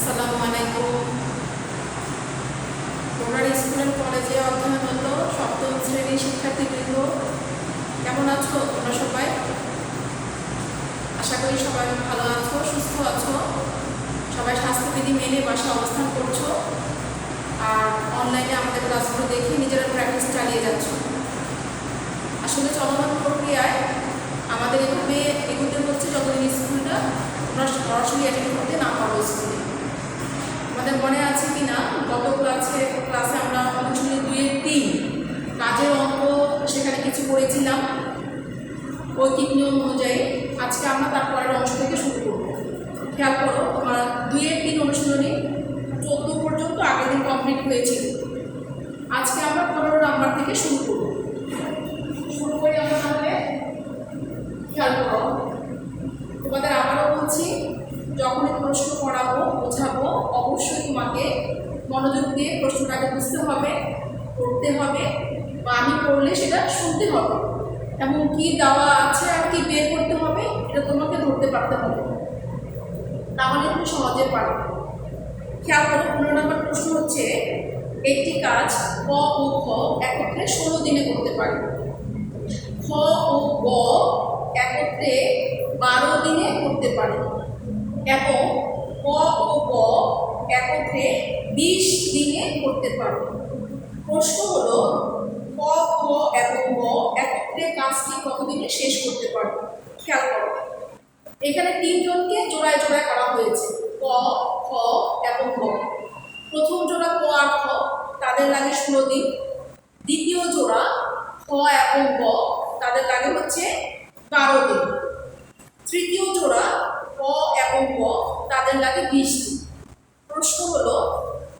আসসালামু আলাইকুম। তোমরা স্কুল এন্ড কলেজে অধ্যয়নরত সপ্তম শ্রেণীর শিক্ষার্থীবৃন্দ কেমন আছো? তোমরা সবাই আশা করি সবাই ভালো আছো, সুস্থ আছো। সবাই স্বাস্থ্যবিধি মেনে বাসায় অবস্থান করছো আর অনলাইনে আমাদের ক্লাসগুলো দেখে নিজেরা প্র্যাকটিস চালিয়ে যাচ্ছ। আসলে চলমান প্রক্রিয়ায় আমাদের এভাবে এগুতে হচ্ছে যতদিন স্কুলটা তোমরা সরাসরি অ্যাটেন্ড করতে না পারো স্কুলে। আমাদের মনে আছে কি না, গত ক্লাসে আমরা অনুশীলনী 2-3 কাজের অঙ্ক সেখানে কিছু করেছিলাম ঐকিক নিয়ম অনুযায়ী। আজকে আমরা তার পরের অংশ থেকে শুরু করব। খেয়াল করো, তোমার 2-3 অনুশীলনী 14 পর্যন্ত আগের দিন কমপ্লিট হয়েছিল। আজকে আমরা 15 নাম্বার থেকে শুরু করব। শুরু করি আমরা তাহলে। খেয়াল করো, তোমাদের আবারও বলছি, যখনই প্রশ্ন পড়াবো বোঝাবো অবশ্যই তোমাকে মনোযোগ দিয়ে প্রশ্নটাকে বুঝতে হবে, পড়তে হবে, বা আমি পড়লে সেটা শুনতে হবে এবং কি দেওয়া আছে আর কি বের করতে হবে এটা তোমাকে ধরতে পারতে হবে, তাহলে তুমি সহজে পারবে। খেয়াল করো, 15 নম্বর প্রশ্ন হচ্ছে, একটি কাজ ক ও খ একত্রে 16 দিনে করতে পারে। খ ও গ একত্রে 12 দিনে করতে পারে এবং ক ও গ একত্রে 20 দিনে করতে পারে। প্রশ্ন হলো, ক খ এবং গ একত্রে কাজটি কতদিনে শেষ করতে পারে? খেয়াল করো, এখানে 3 জনকে জোড়ায় জোড়ায় করা হয়েছে, ক, খ এবং গ। প্রথম জোড়া ক আর খ, তাদের লাগে 16 দিন। দ্বিতীয় জোড়া খ এবং গ, তাদের লাগে হচ্ছে 12 দিন। তৃতীয় জোড়া ক এবং গ, তাদের লাগে 20 দিন। প্রশ্ন হলো,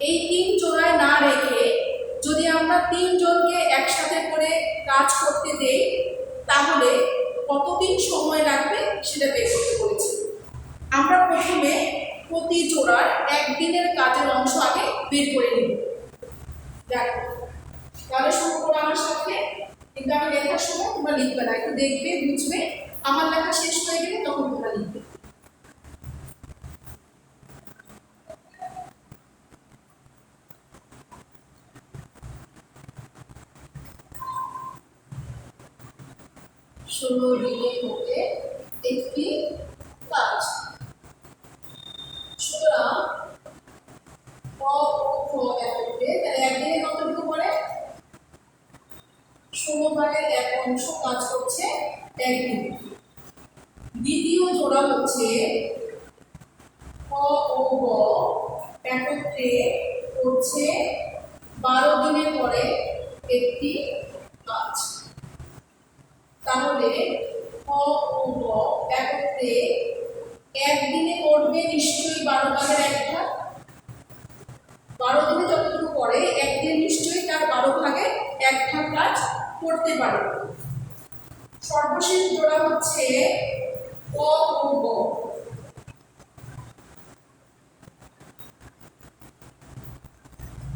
এই 3 জোড়ায় না রেখে যদি আমরা 3 জনকে একসাথে করে কাজ করতে দেই তাহলে কতদিন সময় লাগবে সেটা বের করতে বলেছি। আমরা প্রথমে প্রতি জোড়ার একদিনের কাজের অংশ আগে বের করে নিব। দেখো, তাহলে শুরু করো আমার সাথে। কিন্তু আমি লেখার সময় তোমরা লিখবে না, একটু দেখবে, বুঝবে। আমার লেখা শেষ হয়ে গেলে তখন তোমরা লিখবে। ষোলো দিনের মধ্যে একটি কাজ। সুতরাং ক ও খ একত্রে, তাহলে একদিনে কতটুকু পড়ে? 16/1 কাজ করছে একদিন। দ্বিতীয় জোড়া হচ্ছে ক ও গ একত্রে করছে 12 দিনের পরে একটি কাজ। তাহলে ক ও গ একত্রে একদিনে করবে নিশ্চয়ই 12/1। 12 দিনে যতটুকু পড়ে একদিন নিশ্চয়ই তার 12/1 কাজ করতে পারে। সর্বশেষ জোড়া হচ্ছে ক ও গ।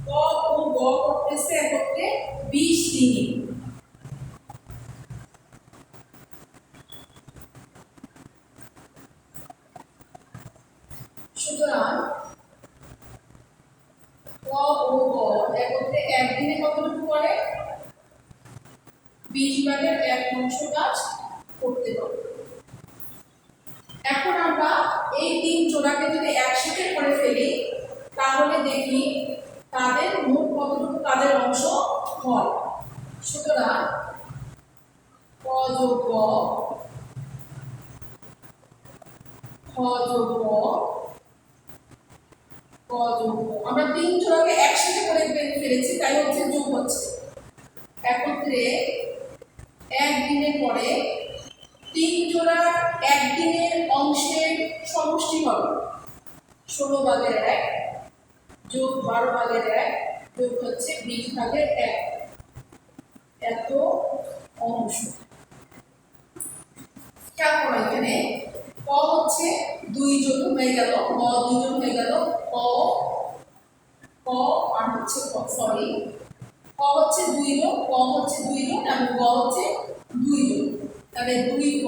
ক ও গ করতেছে একত্রে 20 দিনে। সুতরাং ক ও গ একত্রে একদিনে কতটুকু করে? 20/1 কাজ করতে পারে। এখন আমরা এই 3 জোড়াকে যদি একসাথে করে ফেলি তাহলে দেখি তাদের মোট কতটুকু কাজের অংশ হয়। সুতরাং ক যোগ গ, খ যোগ গ, ক যোগ গ, আমরা 3 জোড়াকে একসাথে করে ফেলেছি, তাই হচ্ছে যোগ হচ্ছে। একত্রে একদিনে পরে 3 জোড়া একদিনের অংশের সমষ্টি হবে 16/1 যোগ 12/1 যোগ হচ্ছে 20/1, এত অংশ। খেয়াল করো, এখানে ক হচ্ছে 2 জন হয়ে গেল, গ 2 জন হয়ে গেল, ক ক আর হচ্ছে সরি ক হচ্ছে 2 জন, ক হচ্ছে 2 জন এবং গ হচ্ছে 2 জন। তাহলে 2 ক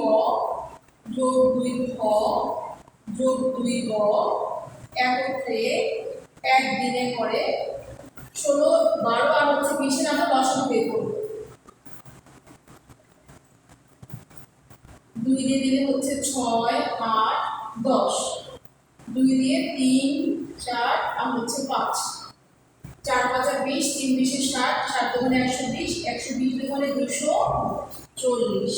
যোগ 2 খ যোগ 2 গ একত্রে একদিনে করে 16, 12 আর হচ্ছে 20 আমরা লসাগু বের করবো। 2 দিয়ে দিলে হচ্ছে 6, 8, 10, 2 দিয়ে 3, 4 আর হচ্ছে 5, 4 5 20, 3 20 60, 7 দুগুণে 120, 120 দুগুণে 240।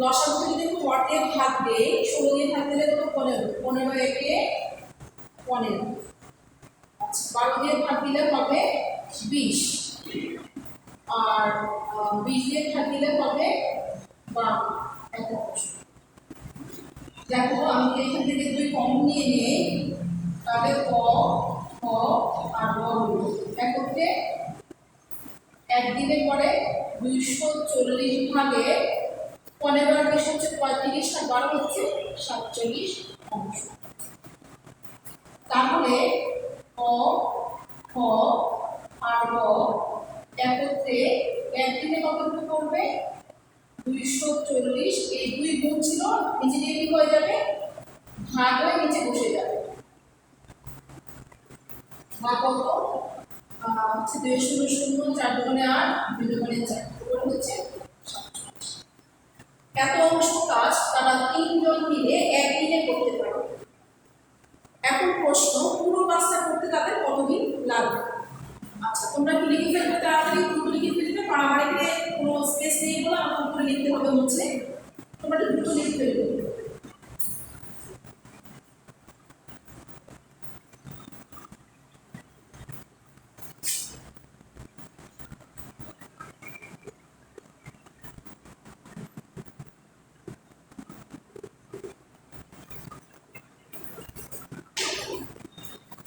লসাগুকে যদি 4 দিয়ে ভাগ দেই, 16 দিয়ে ভাগ দিলে কত? 15, 15 একে 15, আচ্ছা 12 দিয়ে ভাগ দিলে হবে 20, আর 20 দিয়ে ভাগ দিলে হবে 12। দেখো আমি এখান থেকে 2 কম নিয়ে নিই, তাহলে ক, খ আর গ একত্রে একদিনে পরে 240 ভাগে 15 আর 20 হচ্ছে 35 আর 12 হচ্ছে 47 অংশ। তাহলে ক, খ আর গ একত্রে একদিনে কতটুকু করবে? 240। এই 2 গুণ ছিল, নিচে দিয়ে কি হয়ে যাবে? ভাগ হয়ে নিচে বসে যাবে। ভাগ কত? হচ্ছে 2 0 0, 4 দুগুণে 8, 2 দুগুণে 4, উপরে হচ্ছে 47। এত অংশ কাজ তারা 3 জন মিলে একদিনে করতে পারে। এখন প্রশ্ন, পুরো কাজটা করতে তাদের কতদিন লাগবে? আচ্ছা তোমরা কি লিখে ফেলবে? তাড়াতাড়ি দ্রুত লিখে ফেলবে, পাড়ামাড়িতে কোনো স্পেস নেই বলে আমার উপরে লিখতে হবে হচ্ছে, তোমরা দ্রুত লিখে ফেলবে।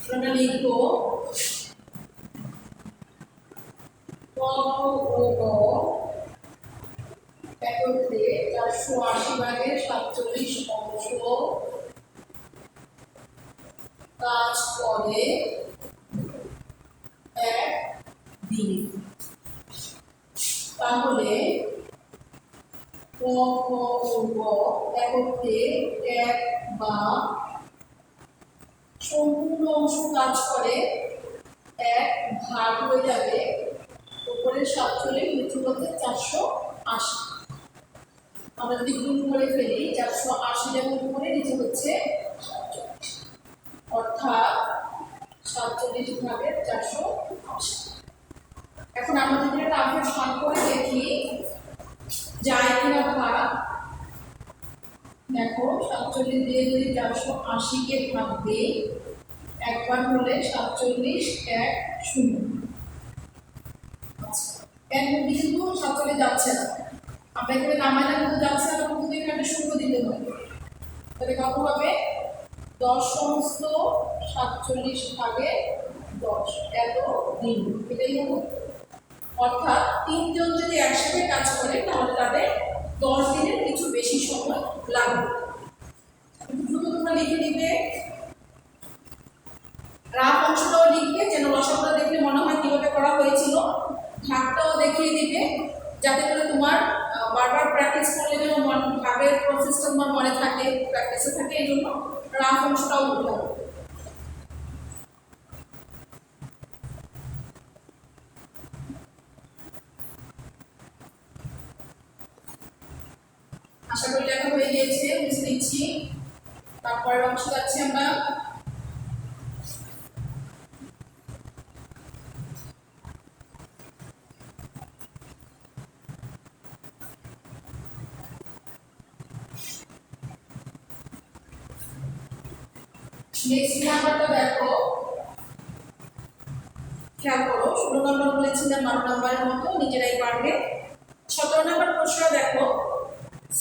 তোমরা লিখবো একত্রে 480 ভাগের 47 অংশ কাজ করে একদিনে। তাহলে ক, খ ও গ একত্রে এক বা সম্পূর্ণ অংশ কাজ করে এক, ভাগ হয়ে যাবে উপরে 47, নিচে হচ্ছে 480। আমরা যদি গুণ করে ফেলি 480 যেমন উপরে, নিচে হচ্ছে 47, অর্থাৎ 47 ভাগের 480। এখন আমরা যদি এটা আগে ভাগ করে দেখি যায় কিনা ভাগ। দেখো 47 দিয়ে যদি 480 কে ভাগ দিই, একবার হলে 47, 1 0। আচ্ছা এর মধ্যে কিন্তু 47 যাচ্ছে না, আমরা এখানে নামাইলে কিন্তু যাচ্ছে না, কিন্তু এখানে 0 দিতে হবে। তাহলে কত হবে? 10 সমস্ত 47 ভাগে 10, এত দিন, এটাই হবে। অর্থাৎ 3 জন যদি একসাথে কাজ করে তাহলে তাদের 10 দিনের কিছু বেশি সময় লাগবে। দ্রুত তোমরা লিখে নিবে, রাফ অংশটাও লিখবে যেন লসাগুটা দেখলে মনে হয় কিভাবে করা হয়েছিল, ভাগটাও দেখিয়ে দিবে যাতে করে তোমার বারবার প্র্যাকটিস করলে যেন ভাগের প্রসেসটা তোমার মনে থাকে, প্র্যাকটিসে থাকে, এই জন্য রাফ অংশটাও লিখতে হবে। আশা করি লেখা হয়ে গিয়েছে, বুঝে নিচ্ছি। তারপরের অংশ যাচ্ছি আমরা। নেক্সট নাম্বারটা দেখো, খেয়াল করো, 16 নম্বর বলেছিলাম 8 নম্বরের মতো, নিজেরাই পারবে। 17 নম্বর প্রশ্ন দেখো,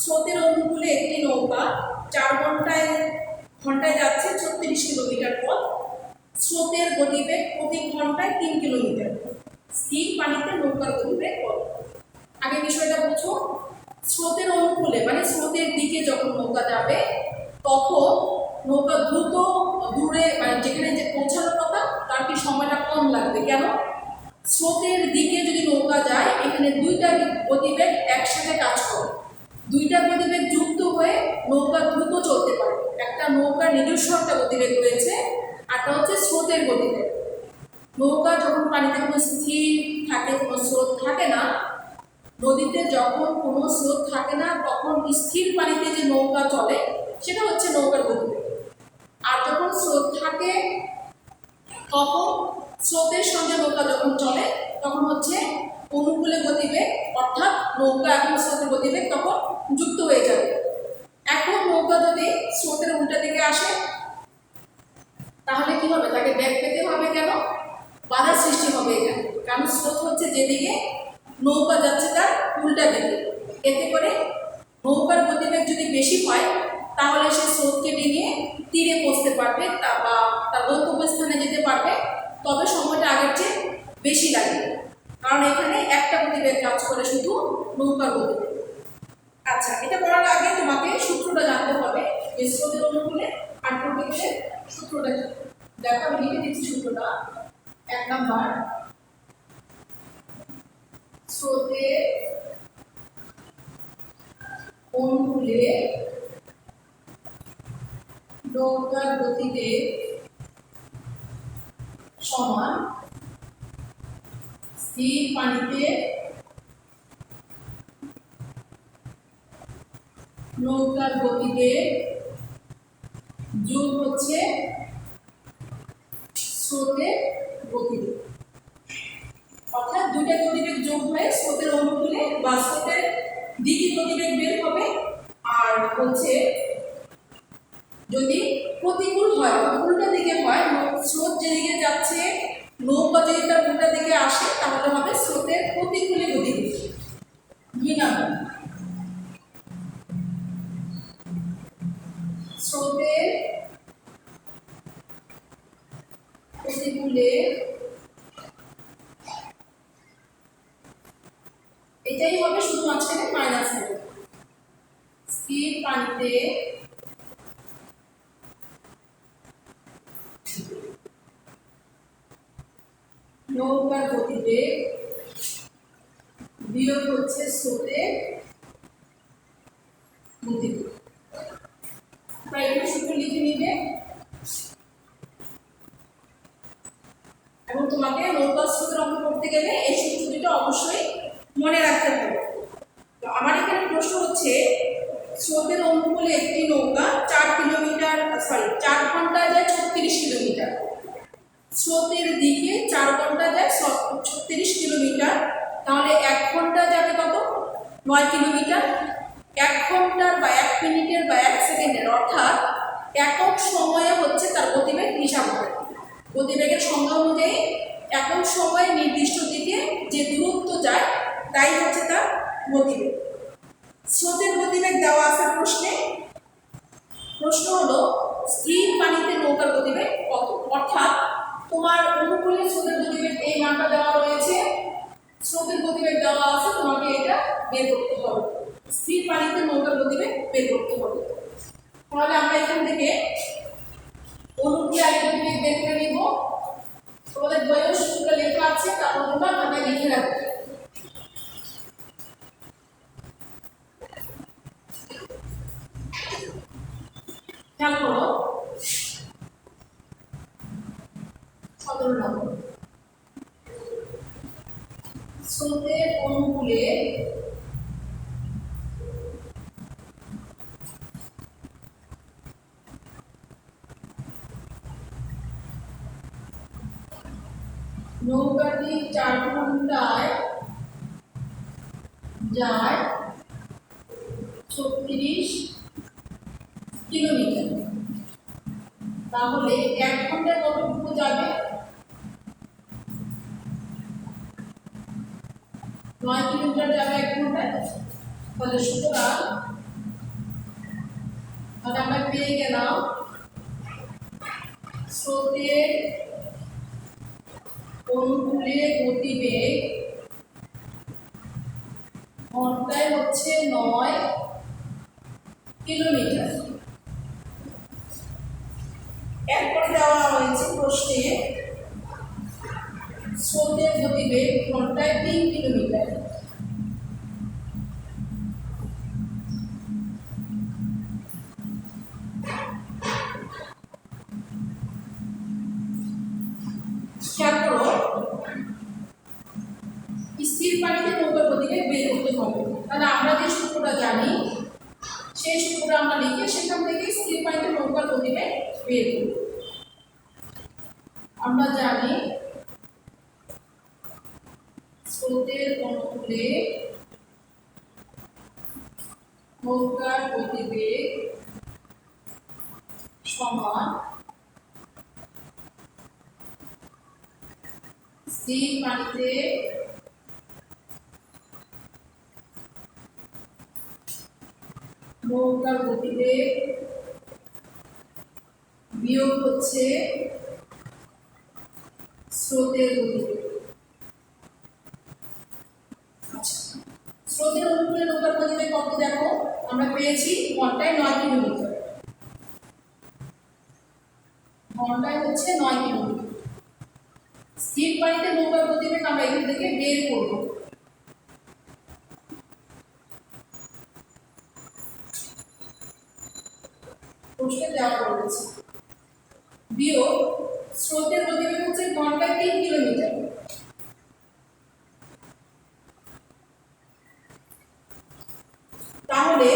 স্রোতের অনুকূলে একটি নৌকা 4 ঘন্টায় যাচ্ছে 36 কিলোমিটার পথ, স্রোতের গতিবেগ প্রতি ঘন্টায় 3 কিলোমিটার, স্থির পানিতে নৌকার গতিবেগ কত? আগে বিষয়টা বুঝো। স্রোতের অনুকূলে মানে স্রোতের দিকে যখন নৌকা যাবে তখন নৌকা দ্রুত দূরে মানে যেখানে যে পৌঁছানোর কথা তার কি সময়টা কম লাগবে। কেন? স্রোতের দিকে যদি নৌকা যায় এখানে দুইটা গতিবেগ একসাথে কাজ করে, দুইটা গতিবেগ যুক্ত হয়ে নৌকা দ্রুত চলতে পারে। একটা নৌকার নিজস্ব একটা গতিবেগ রয়েছে, আরটা হচ্ছে স্রোতের গতিবেগ। নৌকা যখন পানিতে কোনো স্থির থাকে, কোনো স্রোত থাকে না, নদীতে যখন কোনো স্রোত থাকে না তখন স্থির পানিতে যে নৌকা চলে সেটা হচ্ছে নৌকার গতিবেগ। আর যখন স্রোত থাকে তখন স্রোতের সঙ্গে নৌকা যখন চলে তখন হচ্ছে অনুকূলে গতিবেগ, অর্থাৎ নৌকা এবং স্রোতের গতিবেগ তখন যুক্ত হয়ে যাবে। এখন নৌকা যদি স্রোতের উল্টা দিকে আসে তাহলে কি হবে? তাকে ব্যাগ পেতে হবে। কেন? বাধার সৃষ্টি হবে এখানে, কারণ স্রোত হচ্ছে যেদিকে নৌকা যাচ্ছে তার উল্টা দিকে। এতে করে নৌকার গতিবেগ যদি বেশি হয় তাহলে সে স্রোতকে ডিঙিয়ে তীরে পৌঁছতে পারবে বা তার গন্তব্যস্থানে যেতে পারবে, তবে সময়টা আগের চেয়ে বেশি লাগবে, কারণ এখানে একটা গতিবেগ কাজ করে, শুধু নৌকার গতিবেগ। আচ্ছা, এটা করার আগে তোমাকে সূত্রটা জানতে হবে যে স্রোতের অনুকূলে আর প্রতিকূলে সূত্রটা কি। দেখো আমি লিখে দিচ্ছি সূত্রটা। 1 নাম্বার, স্রোতের অনুকূলে নৌকার গতিবেগ সমান স্থির পানিতে নৌকার গতিবেগ যোগ হচ্ছে স্রোতের গতিবেগ। অর্থাৎ দুইটা গতিবেগ যোগ হয়ে স্রোতের অনুকূলে বা স্রোতের দিকে গতিবেগ বের হবে। আর হচ্ছে যদি প্রতিকূল হয়, উল্টা দিকে হয়, স্রোত যেদিকে যাচ্ছে নৌকা যদি তার উল্টা দিকে আসে তাহলে হবে স্রোতের প্রতিকূলে গতিবেগ। স্রোতের প্রতিকূলে, এটাই হবে, শুধু মাঝখানে মাইনাস হবে। স্থির পানিতে নৌকার গতিবেগ বিয়োগ হচ্ছে স্রোতের গতিবেগ। তাই এটা সূত্র লিখে নিবে এবং তোমাকে নৌকা স্রোতের অঙ্ক করতে গেলে এই সূত্র দুটো অবশ্যই মনে রাখতে হবে। তো আমার এখানে প্রশ্ন হচ্ছে, স্রোতের অনুকূলে একটি নৌকা 4 ঘন্টায় যায় 36 কিলোমিটার, স্রোতের দিকে 4 ঘন্টা যায় 36 কিলোমিটার, তাহলে 1 ঘন্টা যাবে কত? 9 কিলোমিটার। 1 ঘন্টার বা 1 মিনিটের বা 1 সেকেন্ডের, অর্থাৎ একক সময়ে হচ্ছে তার গতিবেগ হিসাব করে। গতিবেগের সংজ্ঞা অনুযায়ী একক সময়ে নির্দিষ্ট দিকে যে দূরত্ব যায় তাই হচ্ছে তার গতিবেগ। স্রোতের গতিবেগ দেওয়া আছে প্রশ্নে। প্রশ্ন হলো স্থির পানিতে নৌকার গতিবেগ কত, অর্থাৎ তোমার অনুকূলে স্রোতের গতিবেগ এই মানটা দেওয়া রয়েছে, স্রোতের গতিবেগ দেওয়া আছে, তোমাকে এটা বের করতে হবে। স্থির পানিতে নৌকার গতিবেগ বের করতে হবে। তাহলে আমরা এখান থেকে অনুকূলে আগে গতিবেগ বের করে নিব। তোমাদের বইয়ের সূত্র লেখা আছে, তারপর তোমরা খাতায় লিখে রাখবে। খেয়াল করো, 17 নম্বর, স্রোতের অনুকূলে নৌকাটি 4 ঘন্টায় যায় 36 কিলোমিটার, তাহলে 1 ঘন্টায় কতটুকু যাবে? 9 কিলোমিটার যাবে 1 ঘন্টায়। তাহলে সুতরাং আমরা পেয়ে গেলাম স্রোতের অনুকূলে গতিবেগ ঘন্টায় হচ্ছে 9 কিলোমিটার। এরপরে দেওয়া হয়েছে প্রশ্নে স্রোতের গতিবেগ ঘন্টায় 3 কিলোমিটার। তাহলে আমরা যে সূত্রটা জানি সেই সূত্রটা আমরা লিখে সেখান থেকে স্থির পানিতে নৌকার গতিবেগ বের করব। আমরা জানি স্রোতের অনুকূলে নৌকার গতিবেগ সমান স্থির পানিতে নৌকার গতিবেগ বিয়োগ হচ্ছে স্রোতের গতিবেগ। স্রোতের অনুকূলে নৌকার গতিবেগ কত দেখো, আমরা পেয়েছি ঘন্টায় 9 কিলোমিটার, ঘন্টায় হচ্ছে 9 কিলোমিটার। স্থির পানিতে নৌকার গতিবেগ আমরা এখান থেকে বের করব। প্রশ্নে দেওয়া রয়েছে বিয়োগ স্রোতের গতিবেগ হচ্ছে ঘন্টায় 3 কিলোমিটার। তাহলে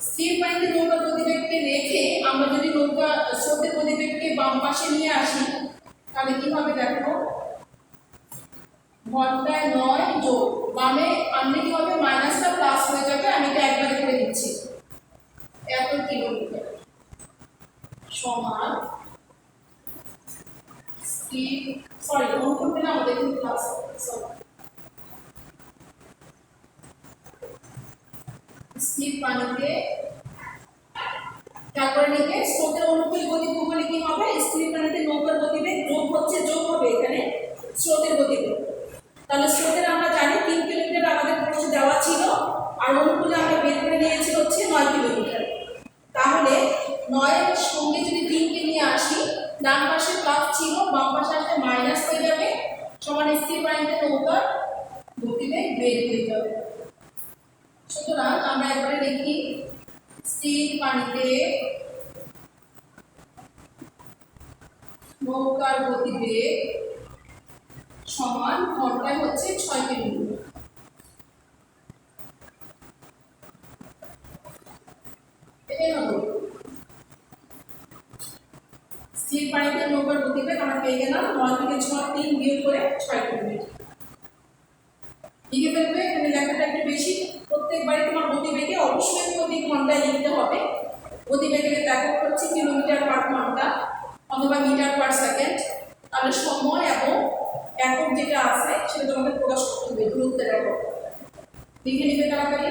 স্থির পানিতে নৌকার গতিবেগকে রেখে আমরা যদি নৌকা স্রোতের গতিবেগকে বাম পাশে নিয়ে আসি তাহলে কি হবে দেখো, ঘন্টায় 9 যোগ বামে আনলে কি হবে, মাইনাসটা প্লাস হয়ে যাবে। আমি এটা একবারে করে দিচ্ছি, এত কিলোমিটার সমান স্থির, সরি অনুকূলে না আমাদের কিন্তু প্লাস, স্থির পানিতে তারপরে লিখে স্রোতের অনুকূল গতি হলে কি হবে, স্থির পানিতে নৌকার গতিবেগ যোগ হচ্ছে, যোগ হবে এখানে স্রোতের গতিবেগ। তাহলে স্রোতের আমরা জানি 3 কিলোমিটার আমাদের প্রশ্নে দেওয়া ছিল, আর অনুকূলে আমরা বের করে নিয়েছি হচ্ছে 9 কিলোমিটার। তাহলে 9 এর সঙ্গে যদি 3 কে নিয়ে আসি, ডান পাশে প্লাস ছিল বাম পাশে আসলে মাইনাস হয়ে যাবে, সমান স্থির পানিতে নৌকার গতিবেগ বের হয়ে যাবে। সুতরাং আমরা একবারে লিখি স্থির পানিতে নৌকার গতিবেগ সমান ঘন্টায় হচ্ছে 6 কিলোমিটার। এটাই হলো স্থির পানিতে নৌকার গতিবেগ আমরা পেয়ে গেলাম 9 থেকে 6 3 বিয়োগ করে 6 কিলোমিটার। লিখে ফেলবে, এখানে লেখাটা একটু বেশি, প্রত্যেকবারই তোমার গতিবেগে অবশ্যই প্রতি ঘন্টায় লিখতে হবে। গতিবেগের একক হচ্ছে কিলোমিটার পার ঘন্টা অথবা মিটার পার সেকেন্ড। তাহলে সময় এবং একক যেটা আছে সেটা তোমাকে প্রকাশ করতে হবে দূরত্বের একক। লিখে নিবে তাড়াতাড়ি।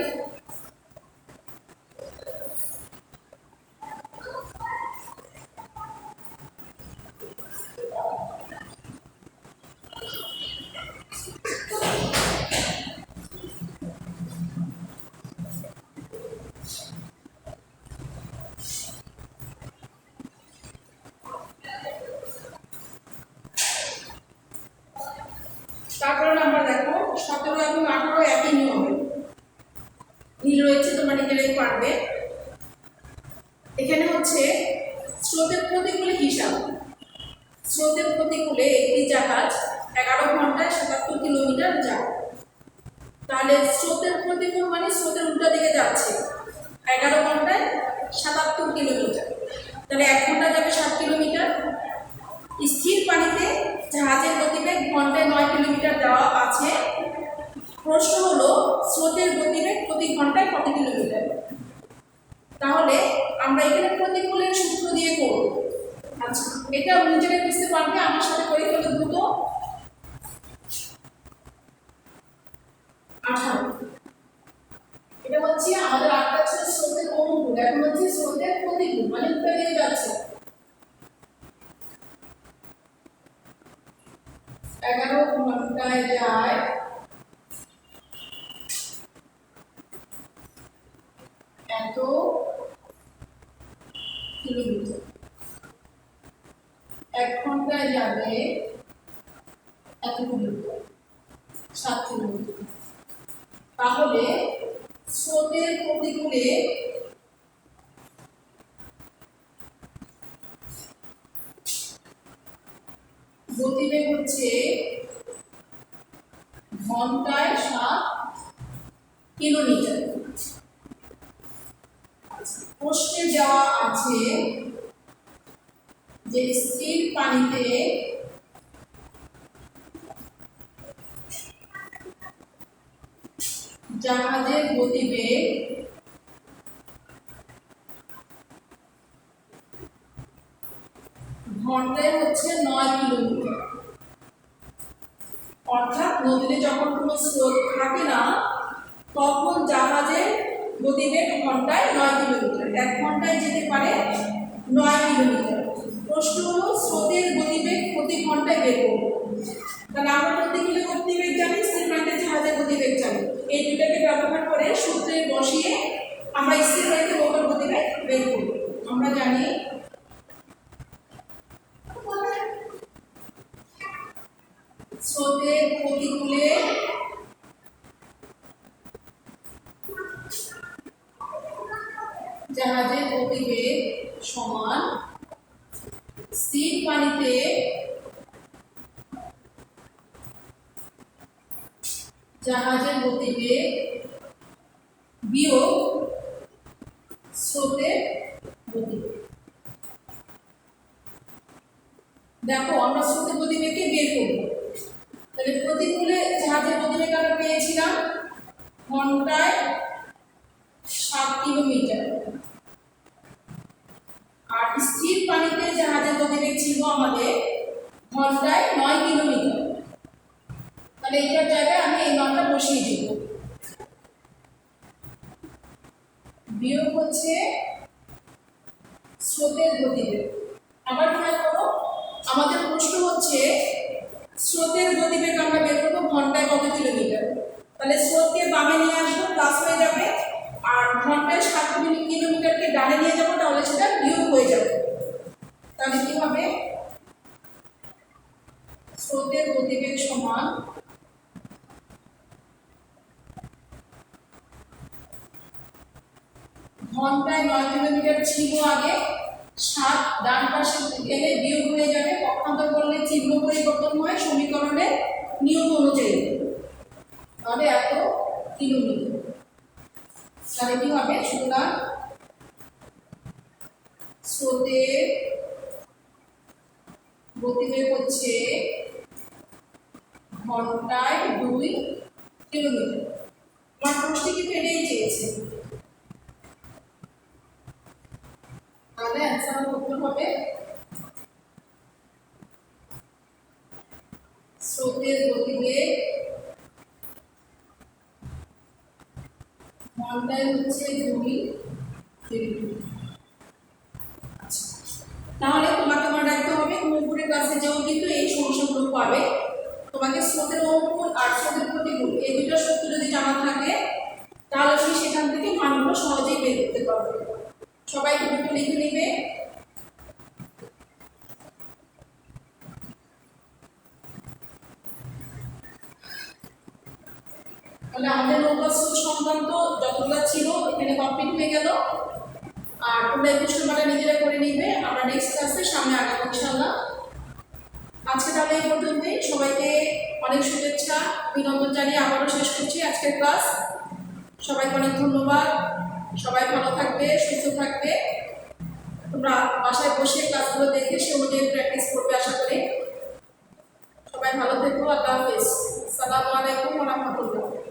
তারপরে নাম্বার দেখো 17 এবং 18 একই নিয়মে মিল রয়েছে, তোমরা নিজেরাই পারবে। এখানে হচ্ছে স্রোতের প্রতিকূলে হিসাব। স্রোতের প্রতিকূলে একটি জাহাজ 11 ঘন্টায় 77 কিলোমিটার যায়। তাহলে স্রোতের প্রতিকূল মানে স্রোতের উল্টা দিকে যাচ্ছে, 11 ঘন্টায় 77 কিলোমিটার, তাহলে 1 ঘন্টা যাবে 7 কিলোমিটার। স্থির পানিতে জাহাজের গতিবেগ ঘন্টায় 9 কিলোমিটার দেওয়া আছে। প্রশ্ন হলো স্রোতের গতিবেগ প্রতি ঘন্টায় কত কিলোমিটার। তাহলে আমরা এখানে প্রতিকূলের সূত্র দিয়ে করব। আচ্ছা, এটা নিজেরাই বুঝতে পারবে, আমার সাথে করে ফেলো দ্রুত। 18 এটা হচ্ছে আমাদের আটটা ছিল স্রোতের অনুকূল, এখন হচ্ছে স্রোতের প্রতিকূল মানে উল্টা দিকে যাচ্ছে। 11 ঘন্টায় যায় এত কিলোমিটার, 1 ঘন্টায় যাবে এত কিলোমিটার, 7 কিলোমিটার। তাহলে স্রোতের প্রতিকূলে গতিবেগ হচ্ছে ঘন্টায় 7 কিলোমিটার। প্রশ্নে দেওয়া আছে যে স্থির পানিতে জাহাজের গতিবেগ ঘন্টায় হচ্ছে 9 কিলোমিটার। অর্থাৎ নদীতে যখন কোনো স্রোত থাকে না তখন জাহাজের গতিবেগ ঘন্টায় 9 কিলোমিটার, 1 ঘন্টায় যেতে পারে 9 কিলোমিটার। প্রশ্ন হলো স্রোতের গতিবেগ প্রতি ঘন্টায় বের করব। তাহলে আমরা প্রতিগুলো গতিবেগ জানি, স্থির পানিতে জাহাজের গতিবেগ জানি, এই দুটাকে ব্যবহার করে সূত্রে বসিয়ে আমরা স্থির পানিতে নৌকার গতিবেগ বের করব। আমরা জানি স্রোতের প্রতিকূলে জাহাজের গতিবেগ সমান স্থির পানিতে জাহাজের গতিবেগ বিয়োগ স্রোতের গতিবেগ। দেখো আমরা স্রোতের গতিবেগকে বের করব। তাহলে প্রতিকূলে জাহাজের গতিবেগ আমরা পেয়েছিলাম ঘন্টায় 7 কিলোমিটার, আর স্থির পানিতে জাহাজের গতিবেগ ছিল আমাদের ঘন্টায় 9 কিলোমিটার। তাহলে এটার জায়গায় আমি এই মানটা বসিয়ে দিব। বিয়োগ হচ্ছে স্রোতের গতিবেগ। আবার খেয়াল করো, আমাদের প্রশ্ন হচ্ছে স্রোতের গতিবেগ আমরা বের করবো ঘন্টায় কত কিলোমিটার। তাহলে স্রোতকে বামে নিয়ে আসবো, প্লাস হয়ে যাবে, আর ঘন্টায় 7 কিলোমিটারকে ডানে নিয়ে যাবো, তাহলে সেটা বিয়োগ হয়ে যাবে। তাহলে কি হবে? স্রোতের গতিবেগ সমান ঘন্টায় 9 কিলোমিটার ছিল আগে, 7 ডান পাশে গেলে বিয়োগ হয়ে যাবে, পক্ষান্তর করলে চিহ্ন পরিবর্তন হয় সমীকরণের নিয়ম অনুযায়ী, তাহলে এত কিলোমিটার। তাহলে কি হবে? সুতরাং স্রোতের গতিবেগ হচ্ছে ঘন্টায় 2 কিলোমিটার। আমার প্রশ্ন কিন্তু এটাই চেয়েছে, তাহলে অ্যান্সার করতে হবে স্রোতের গতিবেগ ঘন্টায় হচ্ছে 2 কিলোমিটার। তাহলে তোমাকে মনে রাখতে হবে, তুমি উপরের ক্লাসে যেও কিন্তু এই সমস্যাগুলো পাবে। তোমাকে স্রোতের অনুকূল আর স্রোতের প্রতিকূল এই দুটো সূত্র যদি জানা থাকে তাহলে তুমি সেখান থেকে মানগুলো সহজেই বের করতে পারবে। সবাই দুটো লিখে নিবে। তাহলে আমাদের নৌকা স্রোত সংক্রান্ত যতগুলো ছিল এখানে কমপ্লিট হয়ে গেল। আর তোমরা এই প্রশ্নটা নিজেরা করে নিবে, আমরা নেক্সট ক্লাসে সামনে আগাবো ইনশাআল্লাহ। আজকে তাহলে এই পর্যন্তই। সবাইকে অনেক শুভেচ্ছা অভিনন্দন জানিয়ে আবারও শেষ করছি আজকের ক্লাস। সবাইকে অনেক ধন্যবাদ। সবাই ভালো থাকবে, সুস্থ থাকবে। তোমরা বাসায় বসে ক্লাসগুলো দেখে সে অনুযায়ী প্র্যাকটিস করবে আশা করি। সবাই ভালো থেকো। আল্লাহ হাফেজ। আসসালামু আলাইকুম ওয়া রাহমাতুল্লাহ।